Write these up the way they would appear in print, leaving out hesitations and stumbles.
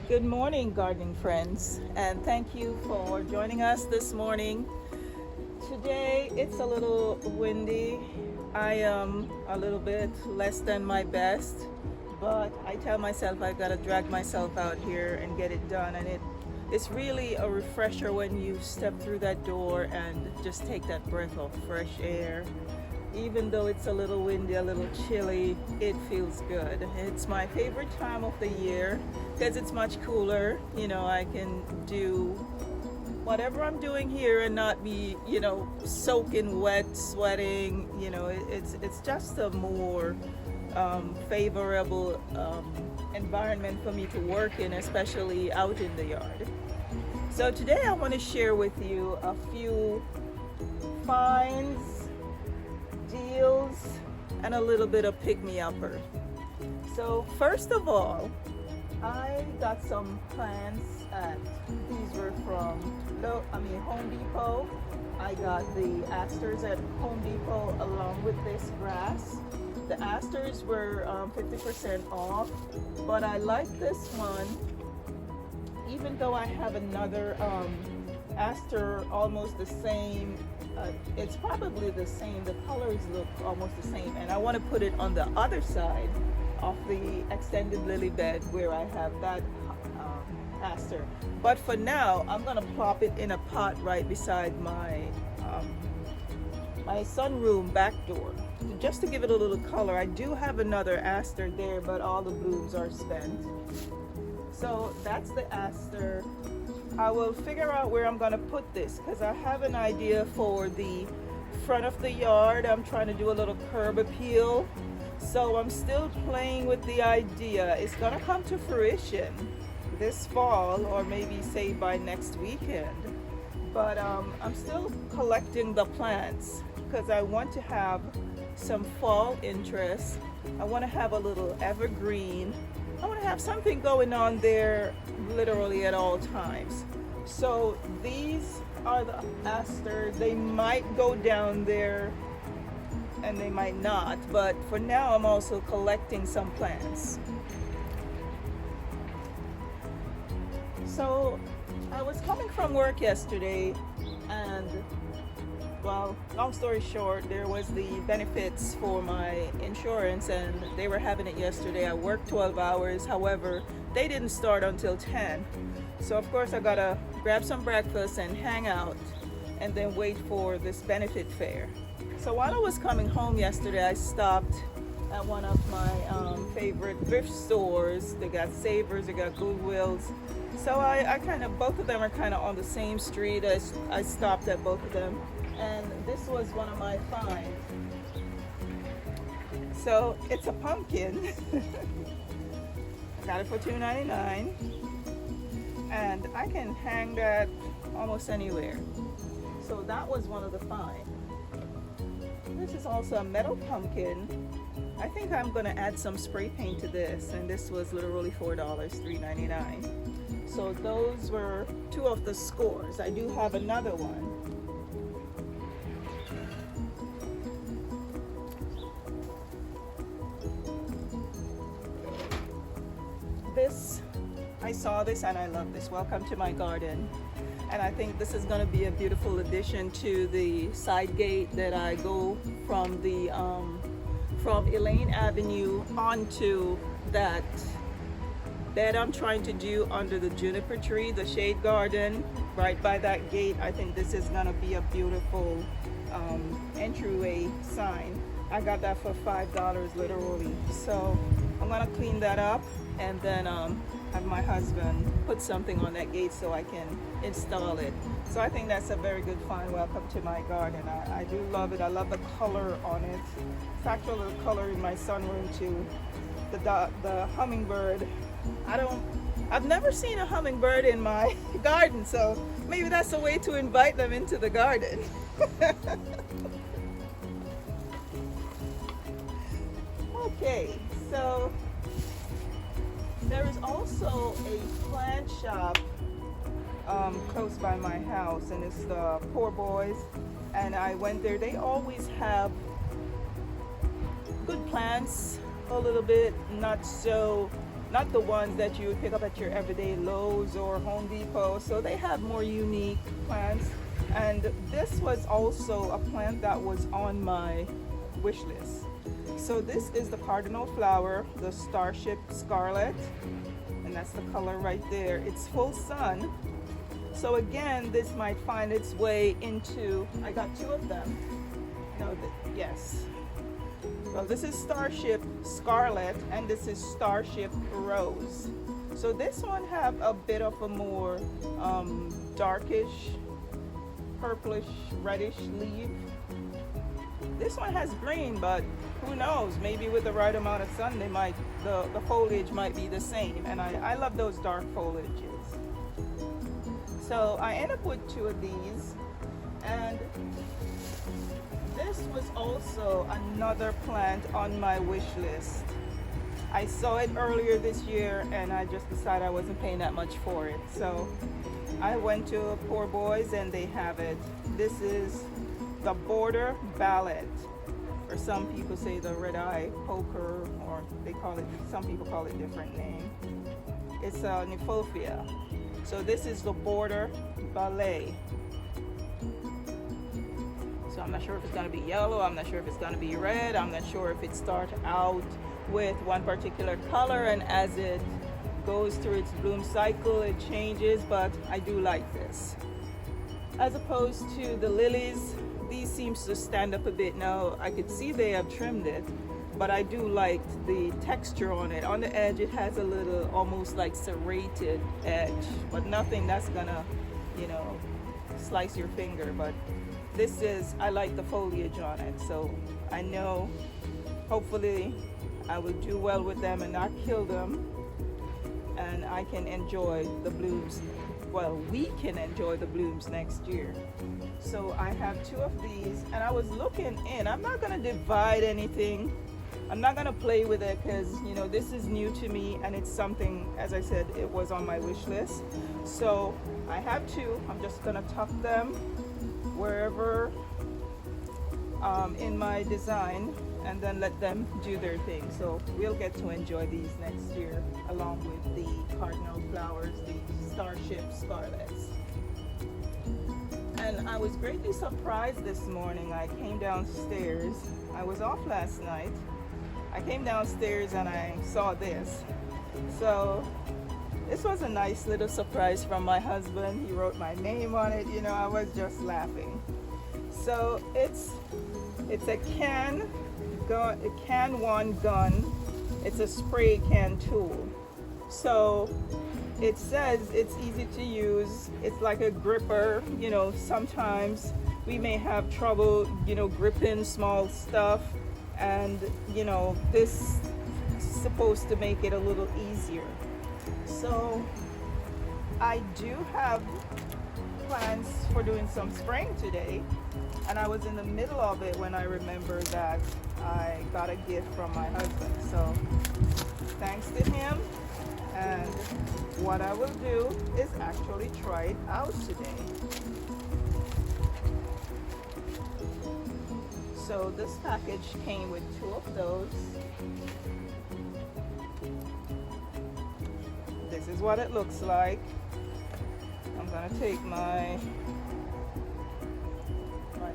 Good morning, gardening friends, and thank you for joining us this morning. Today it's a little windy. I am a little bit less than my best, but I tell myself I've got to drag myself out here and get it done. And it's really a refresher when you step through that door and just take that breath of fresh air. Even though it's a little windy, a little chilly, it feels good. It's my favorite time of the year because it's much cooler. I can do whatever I'm doing here and not be, soaking wet, sweating. It's just a more favorable environment for me to work in, especially out in the yard. So today I want to share with you a few finds, deals, and a little bit of pick-me-upper. So first of all, I got some plants these were from Home Depot. I got the asters at Home Depot along with this grass. The asters were 50% off, but I like this one even though I have another aster almost the same. It's probably the same. The colors look almost the same, and I want to put it on the other side of the extended lily bed where I have that aster. But for now, I'm gonna plop it in a pot right beside my my sunroom back door, just to give it a little color. I do have another aster there, but all the blooms are spent. So that's the aster. I will figure out where I'm gonna put this because I have an idea for the front of the yard. I'm trying to do a little curb appeal. So I'm still playing with the idea. It's gonna come to fruition this fall, or maybe say by next weekend. But I'm still collecting the plants because I want to have some fall interest. I want to have a little evergreen. I want to have something going on there literally at all times. So these are the asters. They might go down there and they might not, but for now I'm also collecting some plants. So I was coming from work yesterday, and well, long story short, there was the benefits for my insurance and they were having it yesterday. I worked 12 hours, however, they didn't start until 10. So of course I gotta grab some breakfast and hang out and then wait for this benefit fair. So while I was coming home yesterday, I stopped at one of my favorite thrift stores. They got Savers, they got Goodwills. So I kind of, both of them are kind of on the same street. I stopped at both of them, and this was one of my finds. So it's a pumpkin. I got it for $2.99, and I can hang that almost anywhere. So that was one of the finds. This is also a metal pumpkin. I think I'm gonna add some spray paint to this, and this was literally $4, $3.99. So those were two of the scores. I do have another one. I saw this and I love this. Welcome to my garden. And I think this is going to be a beautiful addition to the side gate that I go from the from Elaine Avenue onto that bed I'm trying to do under the juniper tree, the shade garden, right by that gate. I think this is going to be a beautiful entryway sign. I got that for $5 literally. So I'm going to clean that up and then have my husband put something on that gate so I can install it. So I think that's a very good find. Welcome to my garden. I do love it. I love the color on it. It's actually the color in my sunroom too. The hummingbird. I've never seen a hummingbird in my garden, so maybe that's a way to invite them into the garden. Okay, so there is also a plant shop close by my house, and it's the Poor Boys, and I went there. They always have good plants, a little bit not so not the ones that you would pick up at your everyday Lowe's or Home Depot. So they have more unique plants. And this was also a plant that was on my wish list. So this is the cardinal flower, the Starship Scarlet, and that's the color right there. It's full sun. So again, this might find its way into, I got two of them. No, yes. Well, this is Starship Scarlet and this is Starship Rose. So this one have a bit of a more darkish, purplish, reddish leaf. This one has green, but who knows? Maybe with the right amount of sun, they might the foliage might be the same. And I love those dark foliages. So I end up with two of these, and this was also another plant on my wish list. I saw it earlier this year and I just decided I wasn't paying that much for it. So I went to Poor Boys and they have it. This is the Border Ballet, or some people say the red eye poker, or they call it, some people call it different name. It's a Nymphofia. So this is the Border Ballet. So I'm not sure if it's going to be yellow, I'm not sure if it's going to be red, I'm not sure if it starts out with one particular color and as it goes through its bloom cycle it changes, but I do like this. As opposed to the lilies, these seems to stand up a bit. Now I could see they have trimmed it, but I do like the texture on it. On the edge it has a little almost like serrated edge, but nothing that's gonna, you know, slice your finger. But this is, I like the foliage on it, so I know hopefully I will do well with them and not kill them, and I can enjoy the blooms. Well, we can enjoy the blooms next year. So I have two of these, and I was looking in. I'm not gonna divide anything. I'm not gonna play with it because, you know, this is new to me and it's something, as I said, it was on my wish list. So I have two. I'm just gonna tuck them wherever in my design and then let them do their thing. So we'll get to enjoy these next year along with the cardinal flowers, the Starship Scarlets. And I was greatly surprised this morning. I came downstairs. I was off last night. I came downstairs and I saw this. So this was a nice little surprise from my husband. He wrote my name on it. You know, I was just laughing. So it's a can one gun. It's a spray can tool. So it says it's easy to use. It's like a gripper. You know, sometimes we may have trouble, you know, gripping small stuff, and you know, this is supposed to make it a little easier. So I do have plans for doing some spraying today, and I was in the middle of it when I remembered that I got a gift from my husband. So thanks to him. And what I will do is actually try it out today. So this package came with two of those. This is what it looks like. I'm gonna take my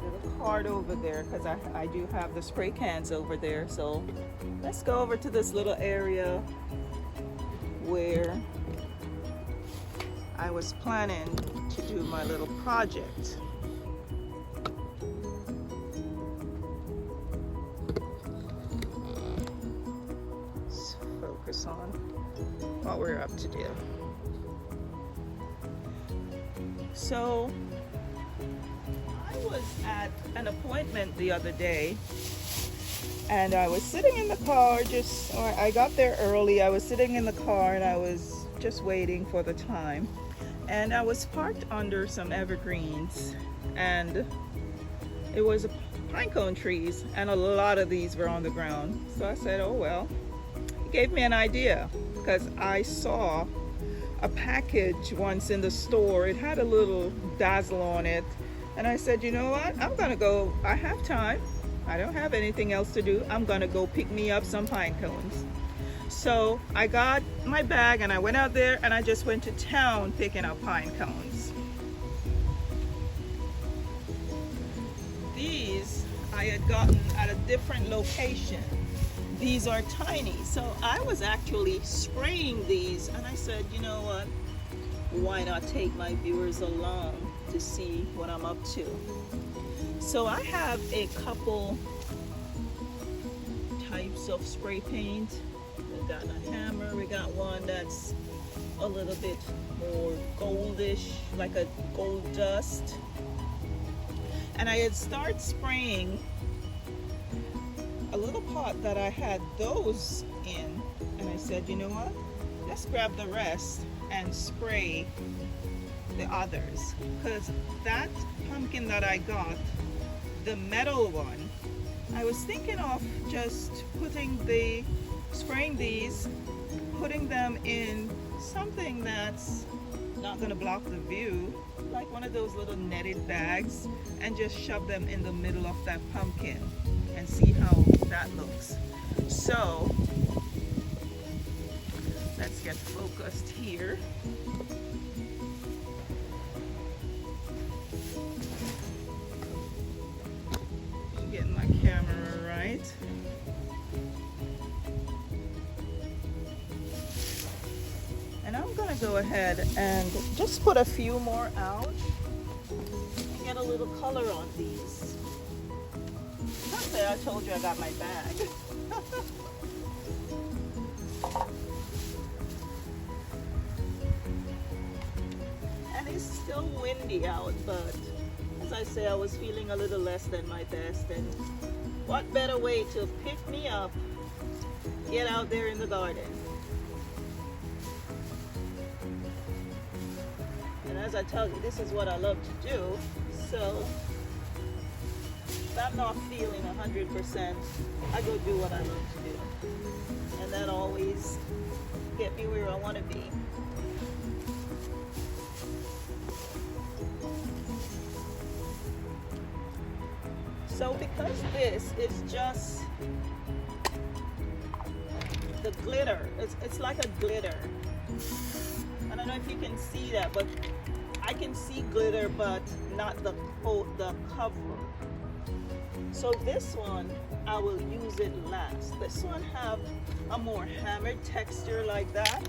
little card over there because I do have the spray cans over there. So let's go over to this little area where I was planning to do my little project. Let's focus on what we're up to do. So I was at an appointment the other day, and I was sitting in the car, I got there early. I was sitting in the car and I was just waiting for the time. And I was parked under some evergreens, and it was pine cone trees, and a lot of these were on the ground. So I said, oh well. It gave me an idea because I saw a package once in the store. It had a little dazzle on it. And I said, you know what? I'm gonna go, I have time. I don't have anything else to do. I'm gonna go pick me up some pine cones. So I got my bag and I went out there and I just went to town picking up pine cones. These I had gotten at a different location. These are tiny, so I was actually spraying these, and I said, you know what, why not take my viewers along to see what I'm up to. So I have a couple types of spray paint. We got a hammer, we got one that's a little bit more goldish, like a gold dust. And I had started spraying a little pot that I had those in, and I said, you know what, let's grab the rest and spray the others, because that pumpkin that I got, the metal one, I was thinking of just spraying these, putting them in something that's not going to block the view, like one of those little netted bags, and just shove them in the middle of that pumpkin and see how that looks. So let's get focused here. Getting my camera right. And I'm gonna go ahead and just put a few more out and get a little color on these. Okay, I told you I got my bag. And it's still windy out, but as I say, I was feeling a little less than my best, and what better way to pick me up, get out there in the garden. And as I tell you, this is what I love to do, so if I'm not feeling 100%, I go do what I love to do. And that always get me where I want to be. So because this is just the glitter, it's like a glitter. I don't know if you can see that, but I can see glitter, but not the cover. So this one, I will use it last. This one have a more hammered texture like that.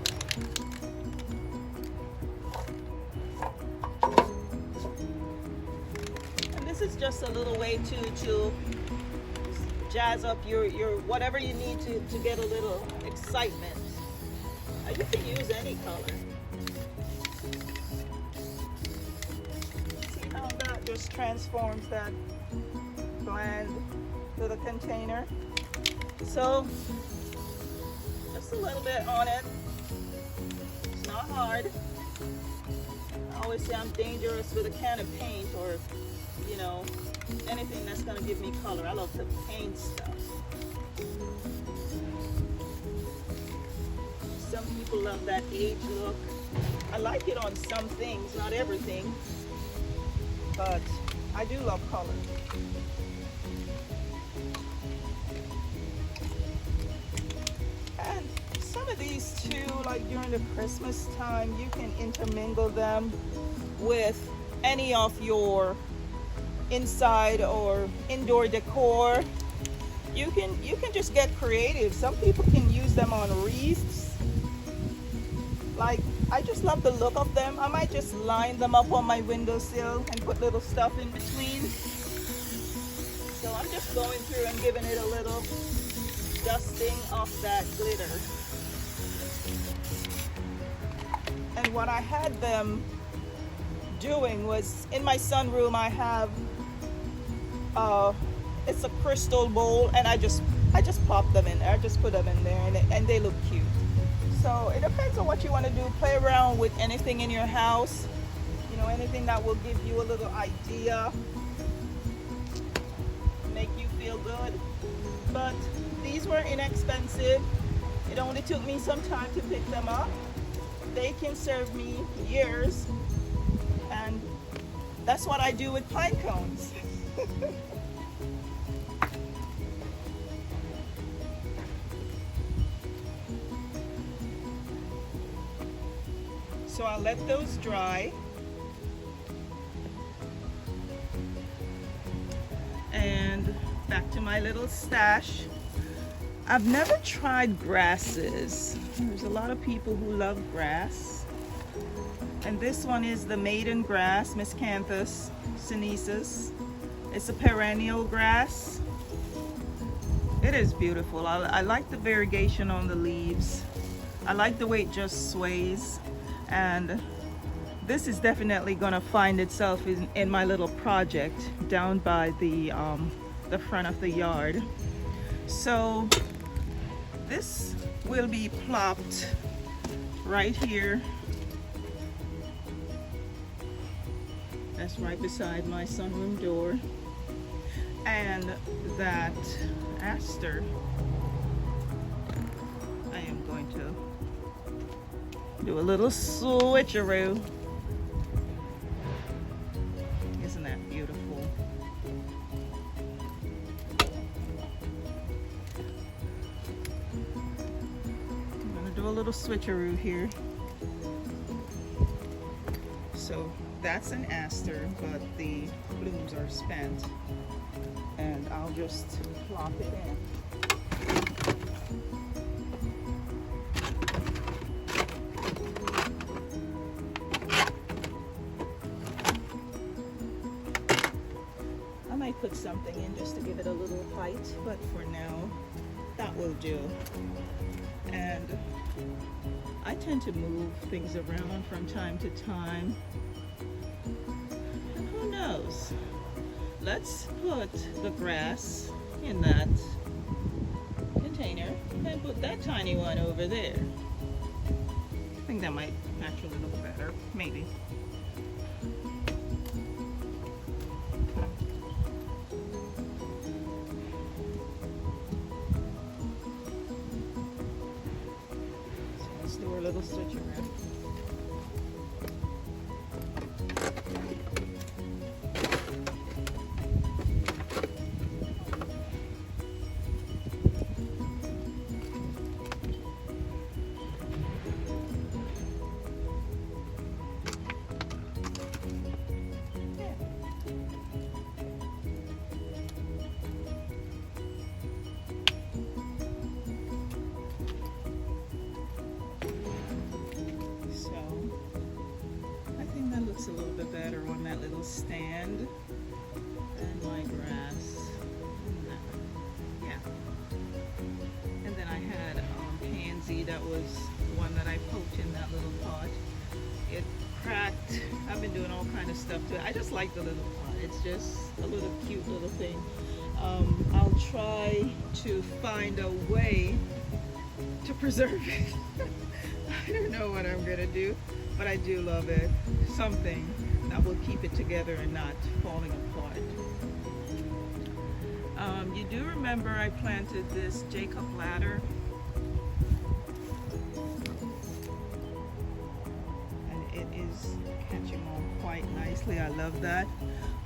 And this is just a little way to jazz up your whatever you need to get a little excitement. You can use any color. See how that just transforms that bland to the container. So just a little bit on it. It's not hard. I always say I'm dangerous with a can of paint, or you know, anything that's gonna give me color. I love to paint stuff. Some people love that age look. I like it on some things, not everything, but I do love color. And some of these too, like during the Christmas time, you can intermingle them with any of your inside or indoor decor. You can just get creative. Some people can use them on wreaths. Like, I just love the look of them. I might just line them up on my windowsill and put little stuff in between. So I'm just going through and giving it a little dusting of that glitter. And what I had them doing was, in my sunroom I have it's a crystal bowl, and I just pop them in there. I just put them in there, and they look cute. So it depends on what you want to do. Play around with anything in your house, you know, anything that will give you a little idea, make you feel good. But these were inexpensive. It only took me some time to pick them up. They can serve me years, and that's what I do with pine cones. So I'll let those dry. And back to my little stash. I've never tried grasses. There's a lot of people who love grass. And this one is the maiden grass, Miscanthus sinensis. It's a perennial grass. It is beautiful. I like the variegation on the leaves. I like the way it just sways. And this is definitely gonna find itself in my little project down by the front of the yard. So this will be plopped right here. That's right beside my sunroom door. And that aster, I am going to do a little switcheroo. Isn't that beautiful? I'm gonna do a little switcheroo here. So that's an aster, but the blooms are spent. And I'll just plop it in. I might put something in just to give it a little height, but for now, that will do. And I tend to move things around from time to time. And who knows? Let's put the grass in that container and put that tiny one over there. I think that might actually look better, maybe. So let's do our little switch around. A little bit better on that little stand and my grass. Yeah. And then I had pansy that was one that I poked in that little pot. It cracked. I've been doing all kind of stuff to it. I just like the little pot. It's just a little cute little thing. I'll try to find a way to preserve it. I don't know what I'm gonna do, but I do love it. Something that will keep it together and not falling apart. You do remember I planted this Jacob ladder, and it is catching on quite nicely. I love that.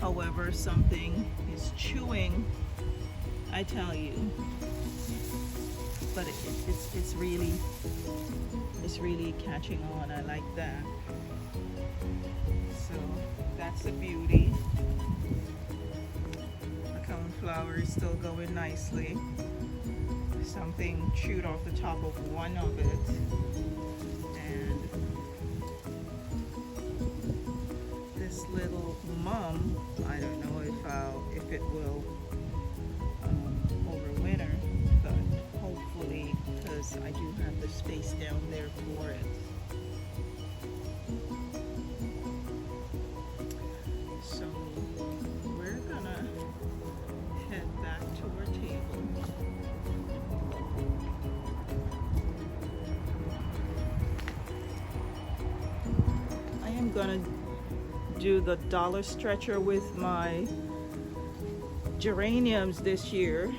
However, something is chewing, I tell you. But it's really catching on. I like that. So that's a beauty. The coneflower is still going nicely. Something chewed off the top of one of it. And this little mum, I don't know if it will overwinter, but hopefully, because I do have the space down there for it. So we're gonna head back to our table. I am gonna do the dollar stretcher with my geraniums this year.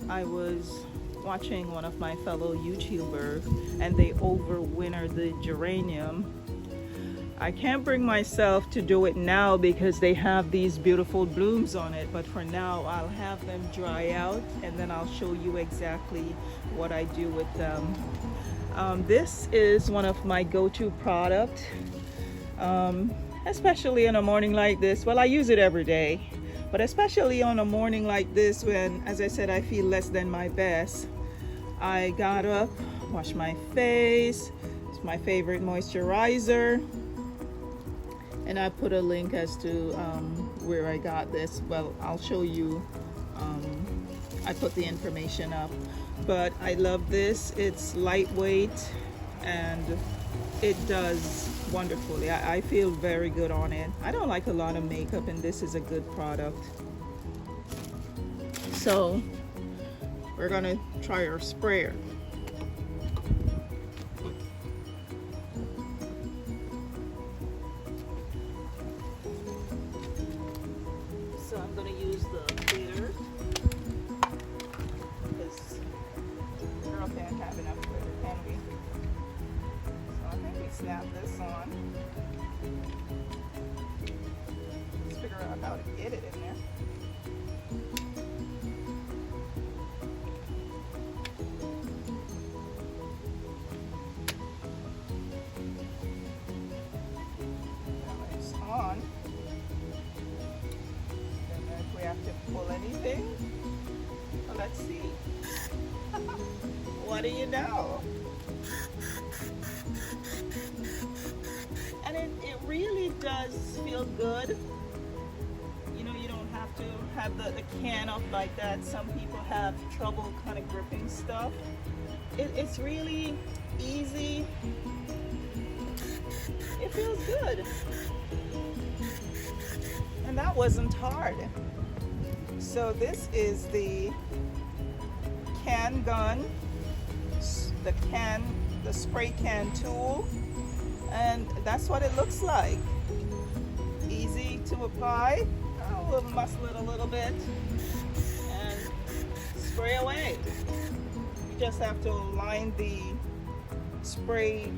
I was watching one of my fellow YouTubers and they overwintered the geranium. I can't bring myself to do it now because they have these beautiful blooms on it, but for now I'll have them dry out and then I'll show you exactly what I do with them. This is one of my go-to product, especially on a morning like this. Well, I use it every day, but especially on a morning like this when, as I said, I feel less than my best. I got up, washed my face. It's my favorite moisturizer, and I put a link as to where I got this. Well, I'll show you. I put the information up, but I love this. It's lightweight and it does wonderfully. I feel very good on it. I don't like a lot of makeup, and this is a good product. So we're gonna try our sprayer. So I'm gonna use the glitter because girl can't have enough glitter, can we? So I think we snap this on. Let's figure out how to get it in there. On. And then if we have to pull anything, well, let's see. What do you know? And it really does feel good. You know, you don't have to have the can up like that. Some people have trouble kind of gripping stuff. It's really easy. It feels good. And that wasn't hard. So this is the can gun, the spray can tool, and that's what it looks like. Easy to apply. We'll muscle it a little bit and spray away. You just have to line the spray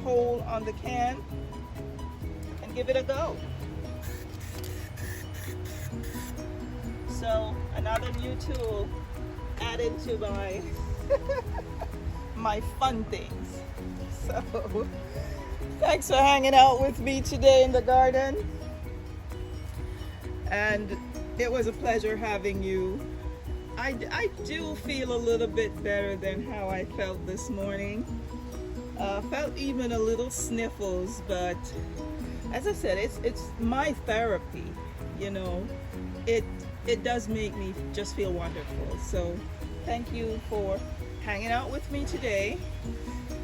hole on the can and give it a go. So another new tool added to my my fun things. So thanks for hanging out with me today in the garden, and it was a pleasure having you. I do feel a little bit better than how I felt this morning. Felt even a little sniffles, but as I said, it's my therapy. You know, it does make me just feel wonderful. So thank you for hanging out with me today.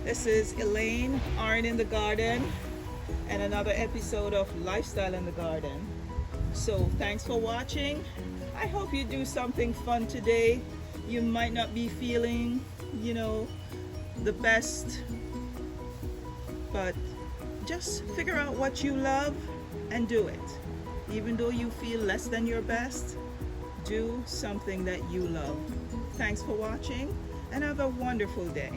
This is Elaine, Art in the Garden, and another episode of Lifestyle in the Garden. So thanks for watching. I hope you do something fun today. You might not be feeling, you know, the best, but just figure out what you love and do it. Even though you feel less than your best, do something that you love. Thanks for watching, and have a wonderful day.